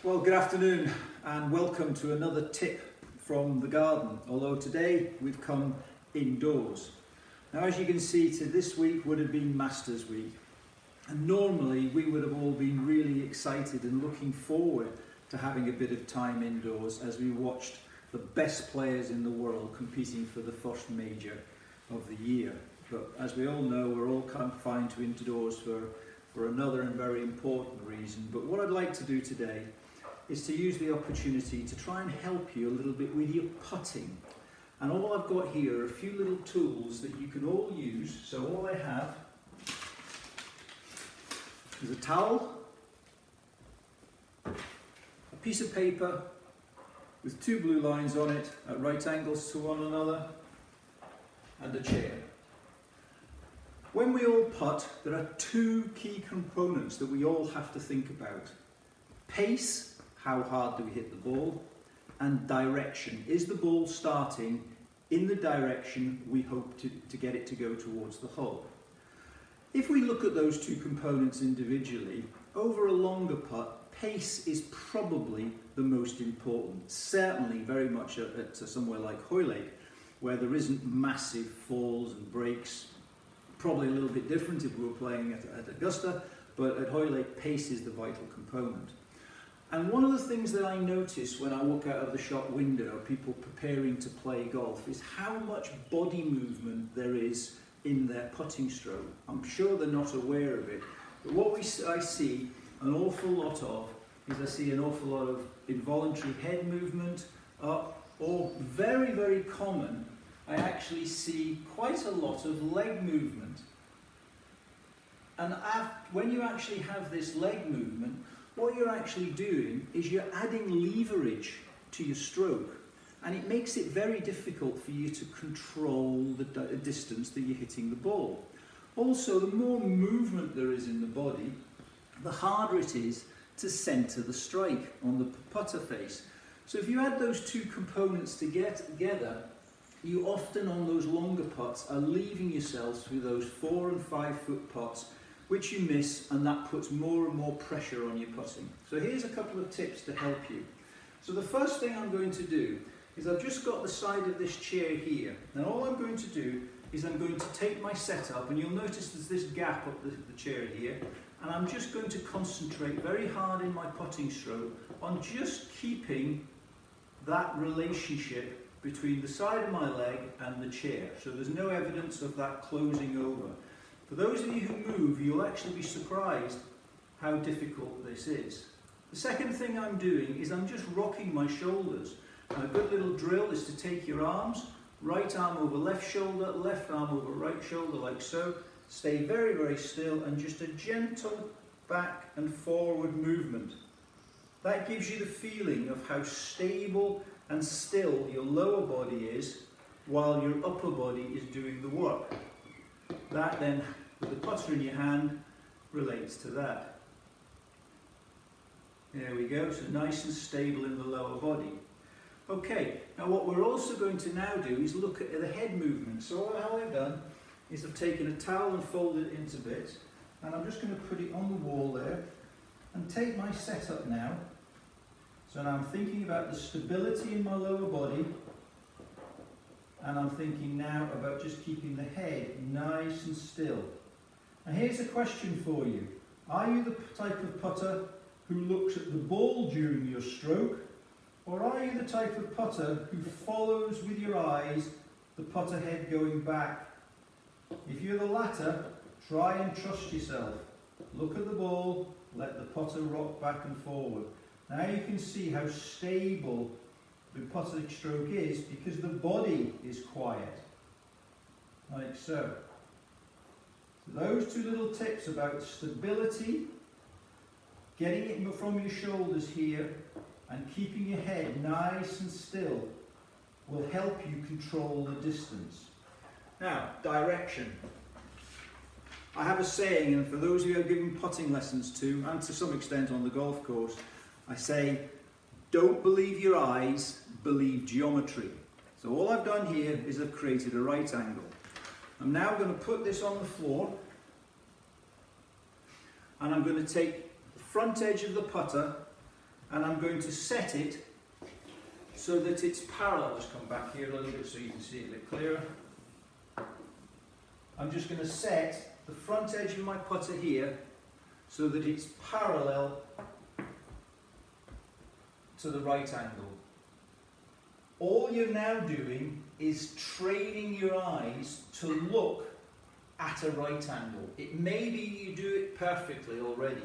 Well, good afternoon and welcome to another tip from the garden, although today we've come indoors. Now, as you can see, this week would have been Masters Week, and normally we would have all been really excited and looking forward to having a bit of time indoors as we watched the best players in the world competing for the first major of the year. But as we all know, we're all confined to indoors for another and very important reason. But what I'd like to do today is to use the opportunity to try and help you a little bit with your putting. And all I've got here are a few little tools that you can all use. So all I have is a towel, a piece of paper with two blue lines on it at right angles to one another, and a chair. When we all putt, there are two key components that we all have to think about. Pace, how hard do we hit the ball, and direction. Is the ball starting in the direction we hope to get it to go towards the hole? If we look at those two components individually, over a longer putt, pace is probably the most important. Certainly very much at somewhere like Hoylake, where there isn't massive falls and breaks. Probably a little bit different if we were playing at Augusta, but at Hoylake, pace is the vital component. And one of the things that I notice when I walk out of the shop window, people preparing to play golf, is how much body movement there is in their putting stroke. I'm sure they're not aware of it, but what I see an awful lot of is I see an awful lot of involuntary head movement, or very, very common, I actually see quite a lot of leg movement. And when you actually have this leg movement, what you're actually doing is you're adding leverage to your stroke, and it makes it very difficult for you to control the distance that you're hitting the ball. Also, the more movement there is in the body, the harder it is to centre the strike on the putter face. So if you add those two components together, you often on those longer putts are leaving yourselves through those 4 and 5 foot putts, which you miss, and that puts more and more pressure on your putting. So here's a couple of tips to help you. So the first thing I'm going to do is I've just got the side of this chair here, and all I'm going to do is I'm going to take my setup, and you'll notice there's this gap up the chair here, and I'm just going to concentrate very hard in my putting stroke on just keeping that relationship between the side of my leg and the chair. So there's no evidence of that closing over. For those of you who move, you'll actually be surprised how difficult this is. The second thing I'm doing is I'm just rocking my shoulders. And a good little drill is to take your arms, right arm over left shoulder, left arm over right shoulder, like so. Stay very, very still, and just a gentle back and forward movement. That gives you the feeling of how stable and still your lower body is while your upper body is doing the work. That then, with the putter in your hand, relates to that. There we go, so nice and stable in the lower body. Okay, now what we're also going to now do is look at the head movement. So all I've done is I've taken a towel and folded it into bits, and I'm just going to put it on the wall there, and take my setup now. So now I'm thinking about the stability in my lower body, and I'm thinking now about just keeping the head nice and still. And here's a question for you. Are you the type of putter who looks at the ball during your stroke, or are you the type of putter who follows with your eyes the putter head going back? If you're the latter, try and trust yourself. Look at the ball, let the putter rock back and forward. Now you can see how stable the putting stroke is because the body is quiet, like so. So those two little tips about stability, getting it from your shoulders here, and keeping your head nice and still will help you control the distance. Now, direction. I have a saying, and for those of you I've given putting lessons to, and to some extent on the golf course, I say, don't believe your eyes, believe geometry. So all I've done here is I've created a right angle. I'm now going to put this on the floor, and I'm going to take the front edge of the putter and I'm going to set it so that it's parallel. Just come back here a little bit so you can see it a bit clearer. I'm just going to set the front edge of my putter here so that it's parallel to the right angle. All you're now doing is training your eyes to look at a right angle. It may be you do it perfectly already,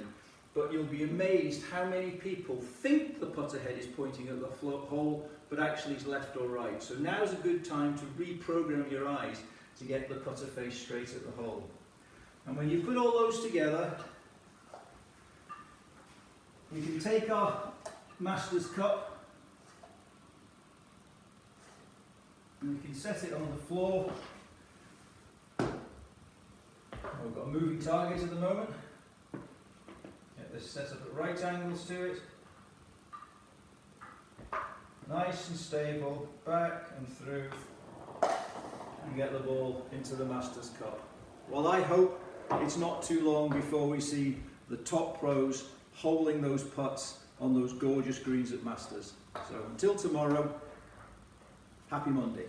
but you'll be amazed how many people think the putter head is pointing at the hole, but actually it's left or right. So now's a good time to reprogram your eyes to get the putter face straight at the hole. And when you put all those together, we can take our Master's Cup and we can set it on the floor. We've got a moving target at the moment. Get this set up at right angles to it. Nice and stable, back and through, and get the ball into the Master's Cup. Well, I hope it's not too long before we see the top pros holding those putts on those gorgeous greens at Masters. So until tomorrow, happy Monday.